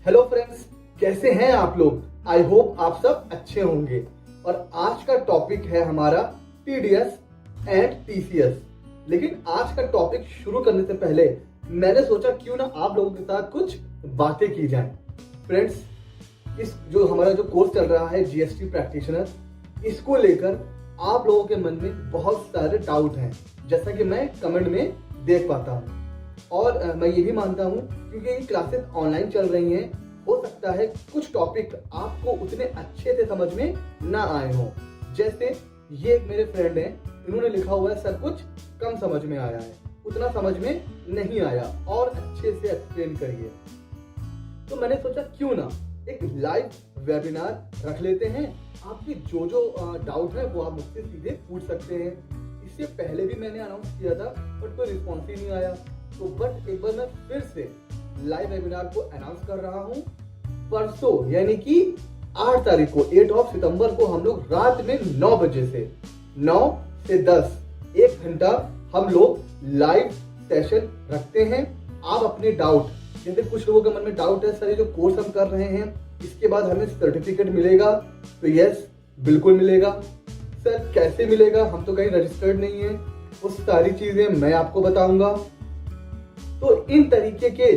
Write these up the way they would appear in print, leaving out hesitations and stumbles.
Hello friends, कैसे हैं आप लोग। आई होप आप सब अच्छे होंगे। और आज का टॉपिक है हमारा टीडीएस एंड टीसीएस। लेकिन आज का टॉपिक शुरू करने से पहले मैंने सोचा क्यों ना आप लोगों के साथ कुछ बातें की जाएं। फ्रेंड्स, इस जो हमारा जो कोर्स चल रहा है जीएसटी प्रैक्टिशनर, इसको लेकर आप लोगों के मन में बहुत सारे डाउट हैं, जैसा कि मैं कमेंट में देख पाता हूँ। और मैं ये भी मानता हूँ क्योंकि ये क्लासेस ऑनलाइन चल रही हैं, हो सकता है कुछ टॉपिक आपको उतने अच्छे से समझ में ना आए हों। जैसे ये एक मेरे फ्रेंड हैं, इन्होंने लिखा हुआ है सर कुछ कम समझ में आया है, उतना समझ में नहीं आया और अच्छे से एक्सप्लेन करिए। तो मैंने सोचा क्यों ना एक लाइव वेबिनार रख लेते हैं। आपके जो डाउट है वो आप मुझसे सीधे पूछ सकते हैं। इससे पहले भी मैंने अनाउंस किया था बट कोई रिस्पॉन्स ही नहीं आया, तो बट एक बार मैं फिर से लाइव वेबिनार को अनाउंस कर रहा हूं। परसों यानी कि 8 तारीख को 8 सितंबर को हम लोग रात में 9 बजे से 9 से 10 1 घंटा हम लोग लाइव सेशन रखते हैं। आप अपने डाउट, जैसे कुछ लोगों के मन में डाउट है सर ये जो कोर्स हम कर रहे हैं इसके बाद हमें सर्टिफिकेट मिलेगा, तो यस बिल्कुल मिलेगा। सर कैसे मिलेगा, हम तो कहीं रजिस्टर्ड नहीं है, वो सारी चीजें मैं आपको बताऊंगा। तो इन तरीके के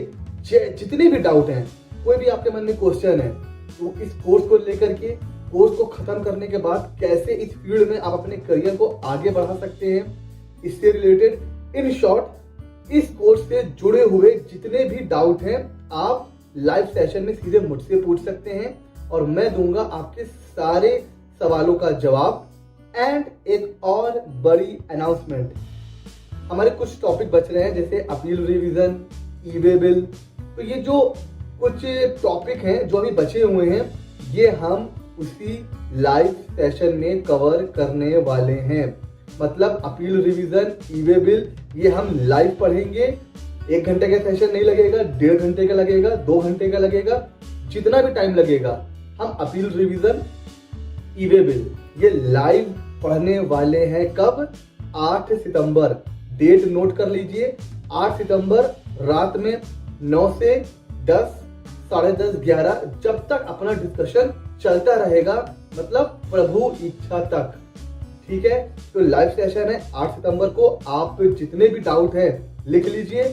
जितने भी डाउट हैं, कोई भी आपके मन में क्वेश्चन है, तो इस कोर्स को लेकर के, कोर्स को खत्म करने के बाद कैसे इस फील्ड में आप अपने करियर को आगे बढ़ा सकते हैं, इससे रिलेटेड इन शॉर्ट इस कोर्स से जुड़े हुए जितने भी डाउट हैं आप लाइव सेशन में सीधे मुझसे पूछ सकते हैं और मैं दूंगा आपके सारे सवालों का जवाब। एंड एक और बड़ी अनाउंसमेंट, हमारे कुछ टॉपिक बच रहे हैं जैसे अपील रिवीजन, ई-वे बिल। तो ये जो कुछ टॉपिक हैं जो अभी बचे हुए हैं, ये हम उसी लाइव सेशन में कवर करने वाले हैं। मतलब अपील रिवीजन, ई-वे बिल, ये हम लाइव पढ़ेंगे। 1 घंटे का सेशन नहीं लगेगा, 1.5 घंटे का लगेगा, 2 घंटे का लगेगा, जितना भी टाइम लगेगा हम अपील रिवीजन, ई-वे बिल ये लाइव पढ़ने वाले हैं। कब? 8 सितंबर। डेट नोट कर लीजिए, 8 सितंबर रात में 9 से 10, साढ़े 10, 11, जब तक अपना डिस्कशन चलता रहेगा, मतलब प्रभु इच्छा तक। ठीक है, तो लाइव सेशन है 8 सितंबर को। आप जितने भी डाउट है लिख लीजिए,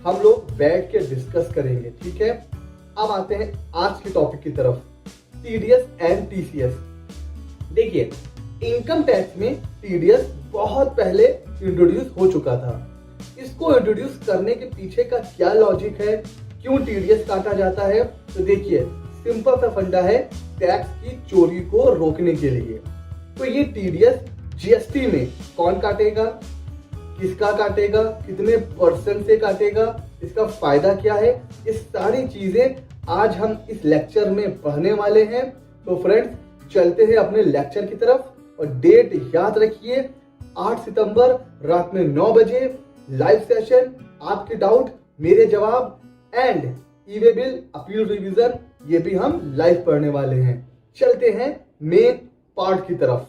हम लोग बैठ के डिस्कस करेंगे। ठीक है, अब आते हैं आज के टॉपिक की तरफ, टीडीएस एंड टीसीएस। देखिए, इनकम टैक्स में टीडीएस बहुत पहले इंट्रोड्यूस हो चुका था। इसको इंट्रोड्यूस करने के पीछे का क्या लॉजिक है, क्यों टीडीएस काटा जाता है, तो देखिए सिंपल सा फंडा है, टैक्स की चोरी को रोकने के लिए। तो ये टीडीएस जीएसटी में कौन काटेगा, किसका काटेगा, कितने % से काटेगा, इसका फायदा क्या है, ये सारी चीजें आज हम इस लेक्चर में पढ़ने वाले हैं। तो फ्रेंड्स चलते हैं अपने लेक्चर की तरफ और डेट याद रखिए, 8 सितंबर रात में 9 बजे लाइव सेशन, आपके डाउट मेरे जवाब, and e-way bill, appeal revision ये भी हम लाइव पढ़ने वाले हैं। चलते हैं मेन पार्ट की तरफ।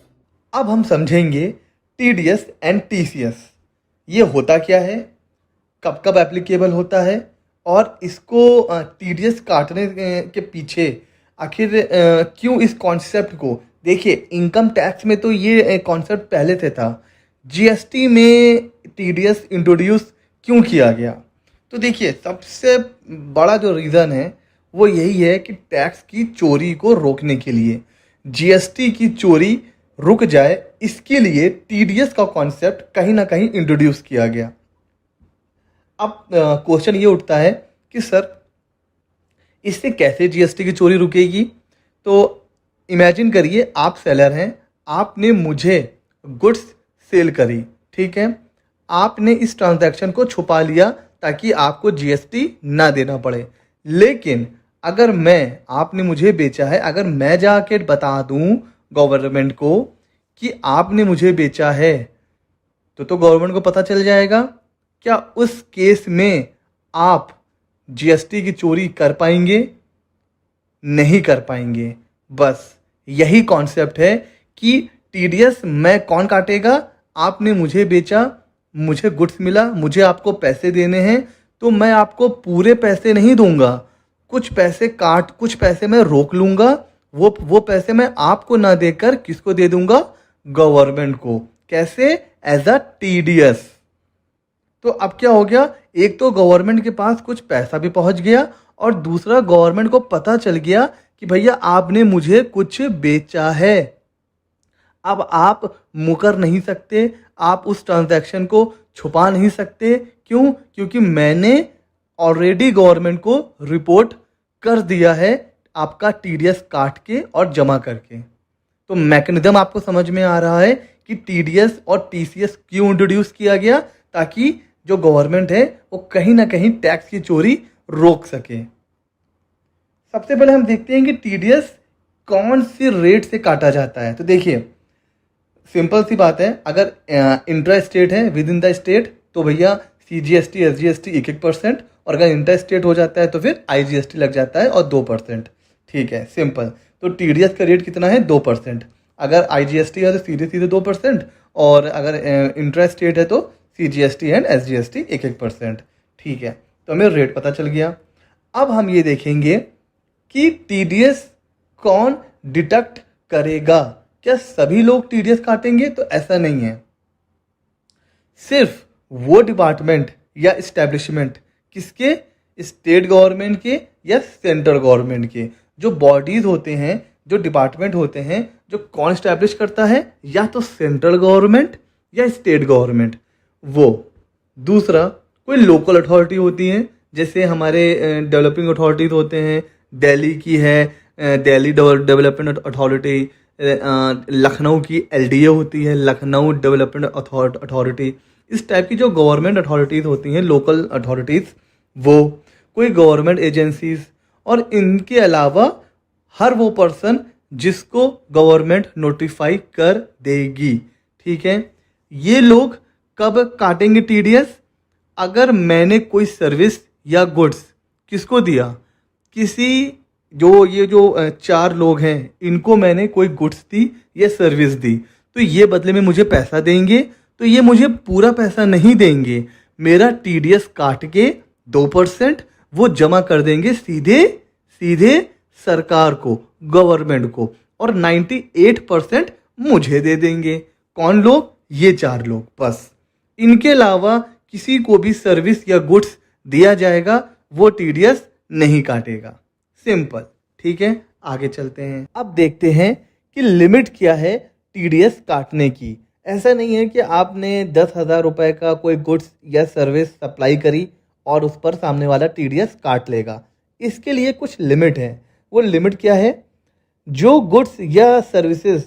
अब हम समझेंगे टीडीएस एंड टीसीएस, ये होता क्या है, कब कब एप्लीकेबल होता है और इसको टीडीएस काटने के पीछे आखिर क्यों इस कॉन्सेप्ट को। देखिए, इनकम टैक्स में तो ये कॉन्सेप्ट पहले से था, जीएसटी में टीडीएस इंट्रोड्यूस क्यों किया गया। तो देखिए, सबसे बड़ा जो रीज़न है वो यही है कि टैक्स की चोरी को रोकने के लिए, जीएसटी की चोरी रुक जाए, इसके लिए टीडीएस का कॉन्सेप्ट कहीं ना कहीं इंट्रोड्यूस किया गया। अब क्वेश्चन ये उठता है कि सर इससे कैसे जीएसटी की चोरी रुकेगी। तो इमेजिन करिए आप सेलर हैं, आपने मुझे गुड्स सेल करी, ठीक है, आपने इस ट्रांजैक्शन को छुपा लिया ताकि आपको जीएसटी ना देना पड़े। लेकिन अगर आपने मुझे बेचा है, अगर मैं जाके बता दूं गवर्नमेंट को कि आपने मुझे बेचा है, तो गवर्नमेंट को पता चल जाएगा। क्या उस केस में आप जीएसटी की चोरी कर पाएंगे? नहीं कर पाएंगे। बस यही कॉन्सेप्ट है कि टीडीएस मैं कौन काटेगा, आपने मुझे बेचा, मुझे गुड्स मिला, मुझे आपको पैसे देने हैं, तो मैं आपको पूरे पैसे नहीं दूंगा, कुछ पैसे मैं रोक लूंगा, वो पैसे मैं आपको ना देकर किसको दे दूंगा? गवर्नमेंट को। कैसे? As a TDS. तो अब क्या हो गया, एक तो गवर्नमेंट के पास कुछ पैसा भी पहुंच गया और दूसरा गवर्नमेंट को पता चल गया कि भैया आपने मुझे कुछ बेचा है। अब आप मुकर नहीं सकते, आप उस ट्रांजैक्शन को छुपा नहीं सकते। क्यों? क्योंकि मैंने ऑलरेडी गवर्नमेंट को रिपोर्ट कर दिया है आपका टीडीएस काट के और जमा करके। तो मैकेनिज्म आपको समझ में आ रहा है कि टीडीएस और टीसीएस क्यों इंट्रोड्यूस किया गया, ताकि जो गवर्नमेंट है वो कहीं ना कहीं टैक्स की चोरी रोक सके। सबसे पहले हम देखते हैं कि टीडीएस कौन सी रेट से काटा जाता है। तो देखिए, सिंपल सी बात है, अगर इंट्रा स्टेट है विद इन द स्टेट तो भैया सीजीएसटी एसजीएसटी 1-1%, और अगर इंटर स्टेट हो जाता है तो फिर आईजीएसटी लग जाता है और 2%। ठीक है, सिंपल। तो टीडीएस का रेट कितना है? 2%। अगर आईजीएसटी है तो सीधे सीधे 2%, और अगर इंट्रा स्टेट है तो सीजीएसटी एंड एसजीएसटी 1-1%। ठीक है, तो हमें रेट पता चल गया। अब हम ये देखेंगे कि टीडीएस कौन डिडक्ट करेगा। क्या सभी लोग टीडीएस काटेंगे? तो ऐसा नहीं है। सिर्फ वो डिपार्टमेंट या एस्टेब्लिशमेंट, किसके? स्टेट गवर्नमेंट के या सेंट्रल गवर्नमेंट के। जो बॉडीज होते हैं, जो डिपार्टमेंट होते हैं, जो कौन स्टैब्लिश करता है? या तो सेंट्रल गवर्नमेंट या स्टेट गवर्नमेंट। वो दूसरा, कोई लोकल अथॉरिटी होती है, जैसे हमारे डेवलपिंग अथॉरिटीज होते हैं, दिल्ली की है दिल्ली डेवलपमेंट अथॉरिटी, लखनऊ की एलडीए होती है, लखनऊ डेवलपमेंट अथॉरिटी। इस टाइप की जो गवर्नमेंट अथॉरिटीज़ होती हैं, लोकल अथॉरिटीज़, वो कोई गवर्नमेंट एजेंसीज, और इनके अलावा हर वो पर्सन जिसको गवर्नमेंट नोटिफाई कर देगी। ठीक है, ये लोग कब काटेंगे टीडीएस? अगर मैंने कोई सर्विस या गुड्स किसको दिया, ये जो 4 लोग हैं, इनको मैंने कोई गुड्स दी या सर्विस दी, तो ये बदले में मुझे पैसा देंगे। तो ये मुझे पूरा पैसा नहीं देंगे, मेरा टीडीएस काट के 2% वो जमा कर देंगे सीधे सरकार को, गवर्नमेंट को, और 98% मुझे दे देंगे। कौन लोग? ये 4 लोग बस। इनके अलावा किसी को भी सर्विस या गुड्स दिया जाएगा, वो टीडीएस नहीं काटेगा। सिंपल। ठीक है, आगे चलते हैं। अब देखते हैं कि लिमिट क्या है टीडीएस काटने की। ऐसा नहीं है कि आपने 10,000 रुपए का कोई गुड्स या सर्विस सप्लाई करी और उस पर सामने वाला टीडीएस काट लेगा। इसके लिए कुछ लिमिट है। वो लिमिट क्या है? जो गुड्स या सर्विसेज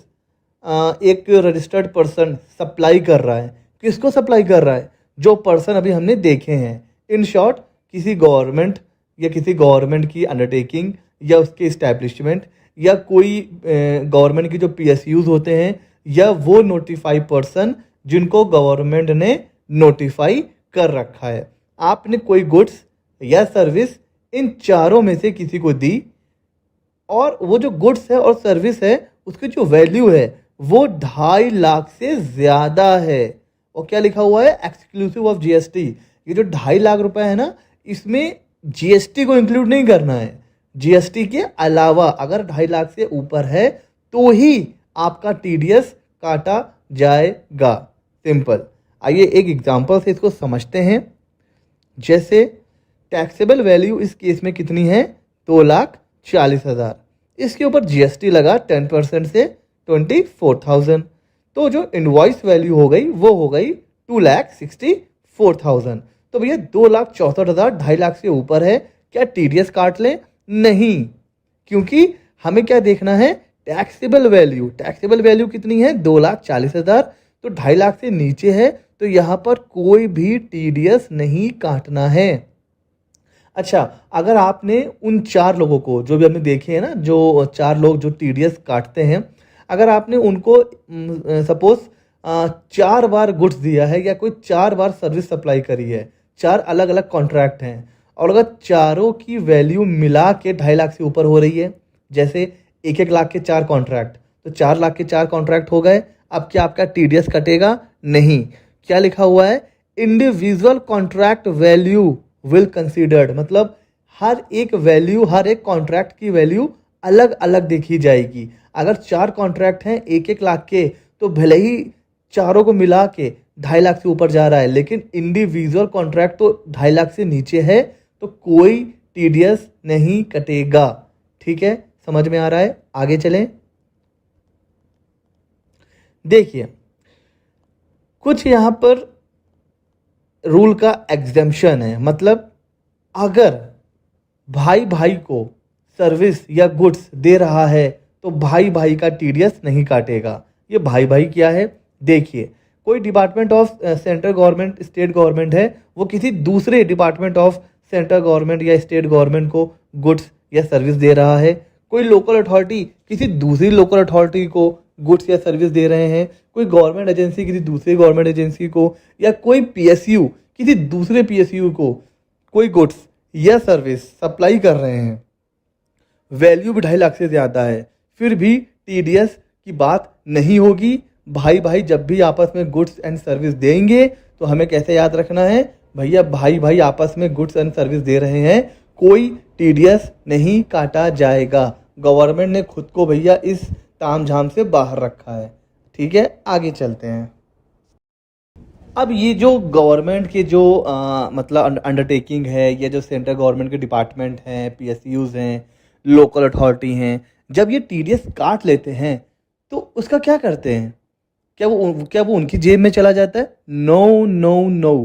एक रजिस्टर्ड पर्सन सप्लाई कर रहा है, किसको सप्लाई कर रहा है? जो पर्सन अभी हमने देखे हैं। इन शॉर्ट, किसी गवर्नमेंट या किसी गवर्नमेंट की अंडरटेकिंग या उसके इस्टेब्लिशमेंट, या कोई गवर्नमेंट की जो पीएसयूज होते हैं, या वो नोटिफाई पर्सन जिनको गवर्नमेंट ने नोटिफाई कर रखा है। आपने कोई गुड्स या सर्विस इन चारों में से किसी को दी, और वो जो गुड्स है और सर्विस है उसकी जो वैल्यू है वो 2.5 लाख से ज़्यादा है। और क्या लिखा हुआ है? Exclusive of GST. ये जो 2.5 लाख रुपए है ना, इसमें जीएसटी को इंक्लूड नहीं करना है। जीएसटी के अलावा अगर 2.5 लाख से ऊपर है तो ही आपका टीडीएस काटा जाएगा। सिंपल। आइए एक एग्जांपल से इसको समझते हैं। जैसे टैक्सेबल वैल्यू इस केस में कितनी है? 2,40,000। इसके ऊपर जीएसटी लगा 10% से 24,000। तो जो इनवॉइस वैल्यू हो गई वो हो गई 2,64,000। तो भैया 2,64,000 2.5 लाख से ऊपर है, क्या टीडीएस काट लें? नहीं, क्योंकि हमें क्या देखना है? Taxable value. टैक्सेबल वैल्यू कितनी है? 2,40,000। तो 2.5 लाख से नीचे है तो यहाँ पर कोई भी टीडीएस नहीं काटना है। अच्छा, अगर आपने उन 4 लोगों को, जो भी हमने देखे हैं ना, जो 4 लोग जो टीडीएस काटते हैं, अगर आपने उनको सपोज 4 बार गुड्स दिया है या कोई 4 बार सर्विस सप्लाई करी है, 4 अलग अलग कॉन्ट्रैक्ट हैं, और अगर चारों की वैल्यू मिला के 2.5 लाख से ऊपर हो रही है, जैसे 1-1 लाख के 4 कॉन्ट्रैक्ट, तो 4 लाख के 4 कॉन्ट्रैक्ट हो गए। अब क्या आपका टीडीएस कटेगा? नहीं। क्या लिखा हुआ है? Individual contract value will considered, मतलब हर एक वैल्यू, हर एक कॉन्ट्रैक्ट की वैल्यू अलग अलग देखी जाएगी। अगर 4 कॉन्ट्रैक्ट हैं 1-1 लाख के, तो भले ही चारों को मिला के 2.5 लाख से ऊपर जा रहा है, लेकिन इंडिविजुअल कॉन्ट्रैक्ट तो 2.5 लाख से नीचे है, तो कोई टीडीएस नहीं कटेगा। ठीक है, समझ में आ रहा है? आगे चलें। देखिए, कुछ यहां पर रूल का एग्जेम्पशन है, मतलब अगर भाई भाई को सर्विस या गुड्स दे रहा है तो भाई भाई का टीडीएस नहीं काटेगा। ये भाई भाई क्या है? देखिए, कोई department of central government, state government है, वो किसी दूसरे डिपार्टमेंट ऑफ सेंट्रल गवर्नमेंट या स्टेट गवर्नमेंट को गुड्स या सर्विस दे रहा है। कोई लोकल अथॉरिटी किसी दूसरी लोकल अथॉरिटी को गुड्स या सर्विस दे रहे हैं। कोई गवर्नमेंट एजेंसी किसी दूसरे गवर्नमेंट एजेंसी को, या कोई पीएसयू किसी दूसरे पीएसयू को कोई गुड्स या सर्विस सप्लाई कर रहे हैं, वैल्यू भी 2.5 लाख से ज़्यादा है, फिर भी टीडीएस की बात नहीं होगी। भाई भाई जब भी आपस में गुड्स एंड सर्विस देंगे तो हमें कैसे याद रखना है, भैया भाई भाई आपस में गुड्स एंड सर्विस दे रहे हैं, कोई टीडीएस नहीं काटा जाएगा। गवर्नमेंट ने खुद को भैया इस तामझाम से बाहर रखा है। ठीक है, आगे चलते हैं। अब ये जो गवर्नमेंट के जो मतलब अंडरटेकिंग है, या जो सेंट्रल गवर्नमेंट के डिपार्टमेंट हैं, पीएसयूज हैं, लोकल अथॉरिटी हैं, जब ये टीडीएस काट लेते हैं तो उसका क्या करते हैं? क्या वो उनकी जेब में चला जाता है? नो नो नो,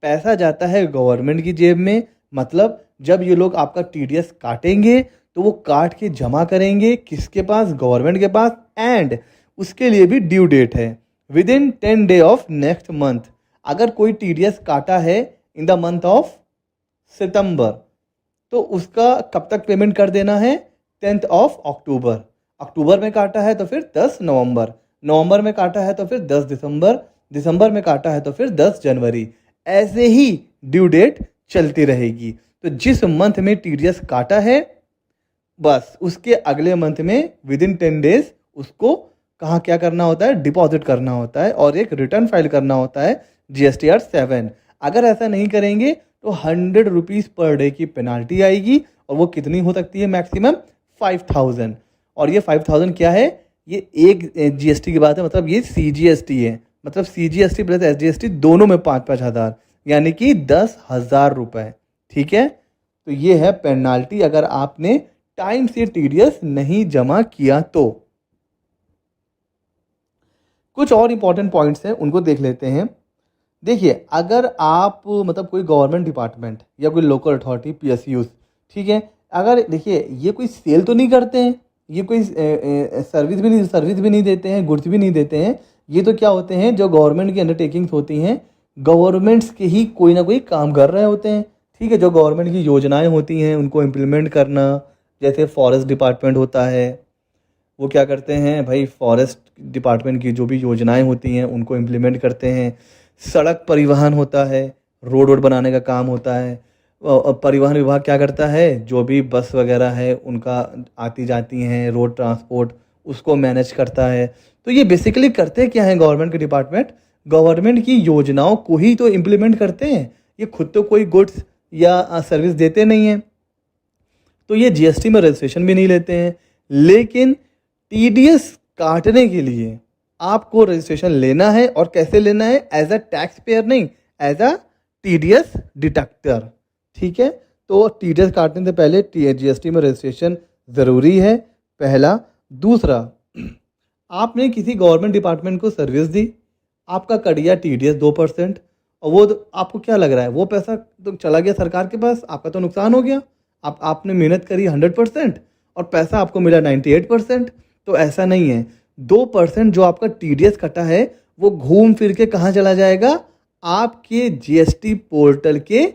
पैसा जाता है गवर्नमेंट की जेब में। मतलब जब ये लोग आपका टीडीएस काटेंगे तो वो काट के जमा करेंगे किसके पास? गवर्नमेंट के पास। एंड उसके लिए भी ड्यू डेट है, with in 10 day of next month. अगर कोई टीडीएस काटा है इन द मंथ ऑफ सितंबर, तो उसका कब तक पेमेंट कर देना है? 10th of October. अक्टूबर में काटा है तो फिर 10 नवंबर, नवंबर में काटा है तो फिर 10 दिसंबर, दिसंबर में काटा है तो फिर 10 जनवरी। ऐसे ही ड्यू डेट चलती रहेगी। तो जिस मंथ में टीडीएस काटा है, बस उसके अगले मंथ में विद इन 10 डेज उसको कहाँ क्या करना होता है? डिपॉजिट करना होता है और एक रिटर्न फाइल करना होता है GSTR 7। अगर ऐसा नहीं करेंगे तो 100 रुपीज़ पर डे की पेनाल्टी आएगी, और वो कितनी हो सकती है? मैक्सिमम 5000। और ये 5000 क्या है? ये एक जीएसटी की बात है, मतलब ये CGST है, मतलब CGST प्लस SGST दोनों में 5-5 हज़ार, यानी कि 10,000 रुपये। ठीक है, तो ये है पेनाल्टी अगर आपने टाइम से टीडीएस नहीं जमा किया तो। कुछ और इंपॉर्टेंट पॉइंट्स हैं, उनको देख लेते हैं। देखिए, अगर आप मतलब कोई गवर्नमेंट डिपार्टमेंट या कोई लोकल अथॉरिटी पीएसयूज, ठीक है, अगर देखिए ये कोई सेल तो नहीं करते हैं, ये कोई सर्विस भी नहीं देते हैं, गुड्स भी नहीं देते हैं। ये तो क्या होते हैं, जो गवर्नमेंट की अंडरटेकिंग्स होती हैं, गवर्नमेंट्स के ही कोई ना कोई काम कर रहे होते हैं। ठीक है, जो गवर्नमेंट की योजनाएं होती हैं उनको इम्प्लीमेंट करना, जैसे फॉरेस्ट डिपार्टमेंट होता है, वो क्या करते हैं भाई, फॉरेस्ट डिपार्टमेंट की जो भी योजनाएं होती हैं उनको इम्प्लीमेंट करते हैं। सड़क परिवहन होता है, रोड बनाने का काम होता है। परिवहन विभाग क्या करता है, जो भी बस वगैरह है उनका आती जाती हैं, रोड ट्रांसपोर्ट, उसको मैनेज करता है। तो ये बेसिकली करते क्या है गवर्नमेंट के डिपार्टमेंट? गवर्नमेंट की योजनाओं को ही तो इम्प्लीमेंट करते हैं। ये खुद तो कोई गुड्स या सर्विस देते नहीं हैं, तो ये जीएसटी में रजिस्ट्रेशन भी नहीं लेते हैं। लेकिन टीडीएस काटने के लिए आपको रजिस्ट्रेशन लेना है, और कैसे लेना है? एज अ टैक्स पेयर नहीं, एज अ टीडीएस डिडक्टर। ठीक है, तो टीडीएस काटने से पहले जीएसटी में रजिस्ट्रेशन ज़रूरी है, पहला। दूसरा, आपने किसी गवर्नमेंट डिपार्टमेंट को सर्विस दी, आपका कट गया टीडीएस 2%, और वो आपको क्या लग रहा है, वो पैसा तो चला गया सरकार के पास, आपका तो नुकसान हो गया। आपने मेहनत करी 100% और पैसा आपको मिला 98%। तो ऐसा नहीं है, 2% जो आपका टीडीएस कटा है वो घूम फिर के कहाँ चला जाएगा? आपके जीएसटी पोर्टल के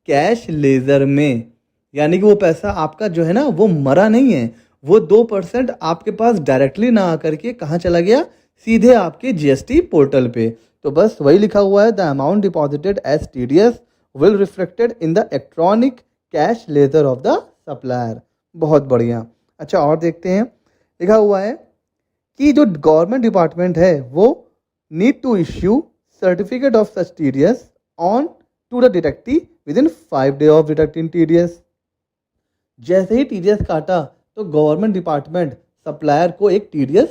कैश लेजर में। यानी कि वो पैसा आपका जो है ना, वो मरा नहीं है, वो 2% आपके पास डायरेक्टली ना आकर के कहाँ चला गया? सीधे आपके जीएसटी पोर्टल पे। तो बस वही लिखा हुआ है, the amount deposited as TDS will reflected in the electronic cash ledger of the supplier. बहुत बढ़िया। अच्छा, और देखते हैं, लिखा हुआ है कि जो गवर्नमेंट डिपार्टमेंट है वो need to issue certificate of such TDS on to the deductee with in 5 days of deducting TDS. जैसे ही टीडीएस काटा तो गवर्नमेंट डिपार्टमेंट सप्लायर को एक टीडीएस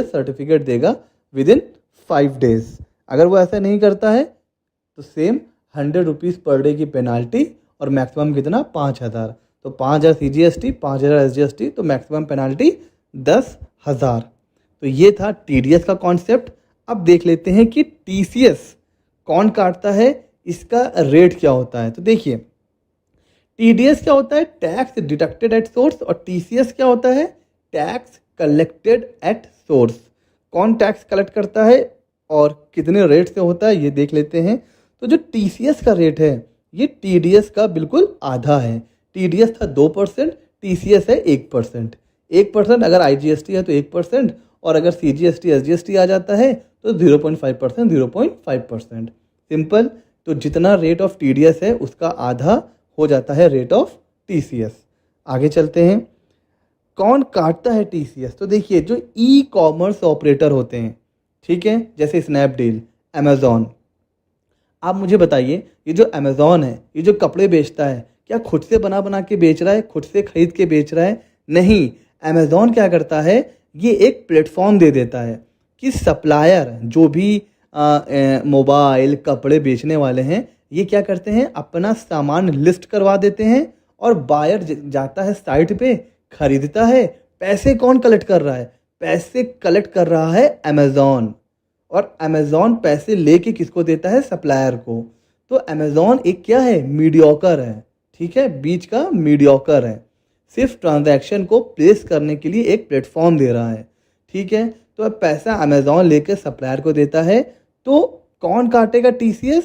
सर्टिफिकेट देगा विद इन 5 डेज। अगर वो ऐसा नहीं करता है तो सेम 100 रुपीज़ पर डे की पेनाल्टी और मैक्सिमम कितना 5,000। तो 5,000 CGST, 5,000 SGST, तो मैक्सिमम पेनाल्टी 10,000। तो ये था TDS का कॉन्सेप्ट। अब देख लेते हैं कि TCS कौन काटता है, इसका रेट क्या होता है। तो देखिए TDS क्या होता है, टैक्स डिडक्टेड एट सोर्स, और TCS क्या होता है, टैक्स कलेक्टेड एट सोर्स। कौन टैक्स कलेक्ट करता है और कितने रेट से होता है ये देख लेते हैं। तो जो TCS का रेट है ये TDS का बिल्कुल आधा है। TDS था 2%, TCS है 1%। 1% अगर IGST है तो 1%, और अगर CGST SGST आ जाता है तो 0.5%, 0.5%। सिंपल। तो जितना रेट ऑफ TDS है उसका आधा हो जाता है रेट ऑफ TCS। आगे चलते हैं, कौन काटता है TCS। तो देखिए जो ई कॉमर्स ऑपरेटर होते हैं, ठीक है, जैसे स्नैपडील, अमेजॉन। आप मुझे बताइए ये जो अमेजॉन है, ये जो कपड़े बेचता है, क्या खुद से बना बना के बेच रहा है, खुद से खरीद के बेच रहा है? नहीं। अमेजॉन क्या करता है, ये एक प्लेटफॉर्म दे देता है कि सप्लायर जो भी मोबाइल कपड़े बेचने वाले हैं, ये क्या करते हैं, अपना सामान लिस्ट करवा देते हैं और बायर जाता है साइट पे, खरीदता है। पैसे कौन कलेक्ट कर रहा है, पैसे कलेक्ट कर रहा है अमेजॉन, और अमेजॉन पैसे लेके किसको देता है, सप्लायर को। तो अमेजॉन एक क्या है, मीडियोकर है, ठीक है, बीच का मीडियोकर है, सिर्फ ट्रांजैक्शन को प्लेस करने के लिए एक प्लेटफॉर्म दे रहा है, ठीक है। तो अब पैसा अमेजॉन लेके सप्लायर को देता है। तो कौन काटेगा, TCS।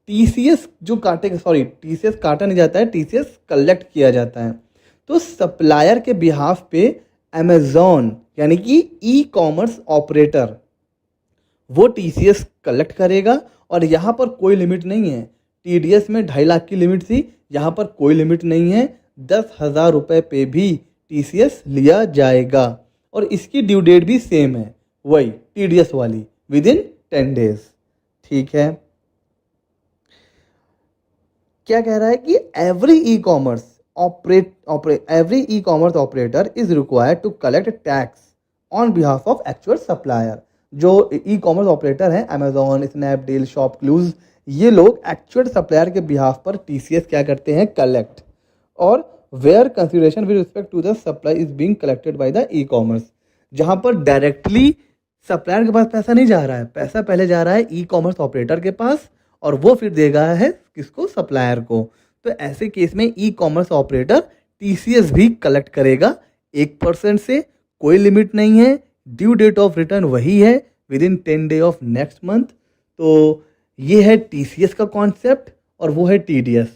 TCS जो काटेगा, सॉरी TCS काटा नहीं जाता है, TCS कलेक्ट किया जाता है। तो सप्लायर के बिहाफ पे अमेजॉन यानी कि ई कॉमर्स ऑपरेटर वो TCS कलेक्ट करेगा, और यहाँ पर कोई लिमिट नहीं है। TDS में 2.5 लाख की लिमिट थी, यहाँ पर कोई लिमिट नहीं है। 10,000 रुपये पे भी TCS लिया जाएगा, और इसकी ड्यू डेट भी सेम है, वही TDS वाली, विद इन 10 डेज, ठीक है। क्या कह रहा है कि every e commerce operator is required to collect tax on behalf of actual supplier. जो ई कॉमर्स ऑपरेटर हैं, अमेजॉन, स्नैपडील, शॉपक्लूज, ये लोग एक्चुअल सप्लायर के बिहाफ पर TCS क्या करते हैं, कलेक्ट। और where consideration with respect to the supply is being collected by the e commerce, जहां पर डायरेक्टली सप्लायर के पास पैसा नहीं जा रहा है, पैसा पहले जा रहा है ई कॉमर्स ऑपरेटर के पास, और वो फिर देगा है किसको, सप्लायर को। तो ऐसे केस में ई कॉमर्स ऑपरेटर TCS भी कलेक्ट करेगा 1% से, कोई लिमिट नहीं है। ड्यू डेट ऑफ रिटर्न वही है, with in 10 day of next month. तो ये है TCS का कॉन्सेप्ट, और वो है TDS।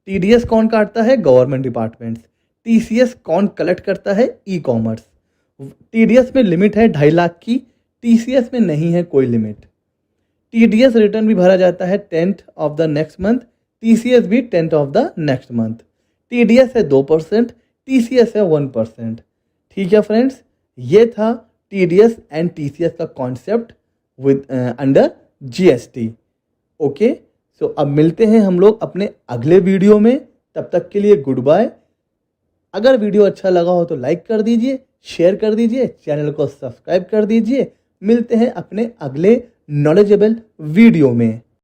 TDS कौन काटता है, गवर्नमेंट डिपार्टमेंट्स। TCS कौन कलेक्ट करता है, ई कॉमर्स। TDS में लिमिट है 2.5 लाख की, TCS में नहीं है कोई लिमिट। TDS रिटर्न भी भरा जाता है 10th of the next month, TCS भी 10th of the next month. TDS है 2%, TCS है 1%, ठीक है फ्रेंड्स। ये था TDS एंड TCS का concept with under GST। Okay, so अब मिलते हैं हम लोग अपने अगले वीडियो में। तब तक के लिए गुड बाय। अगर वीडियो अच्छा लगा हो तो लाइक कर दीजिए, शेयर कर दीजिए, चैनल को सब्सक्राइब कर दीजिए। मिलते हैं अपने अगले नॉलेजेबल वीडियो में।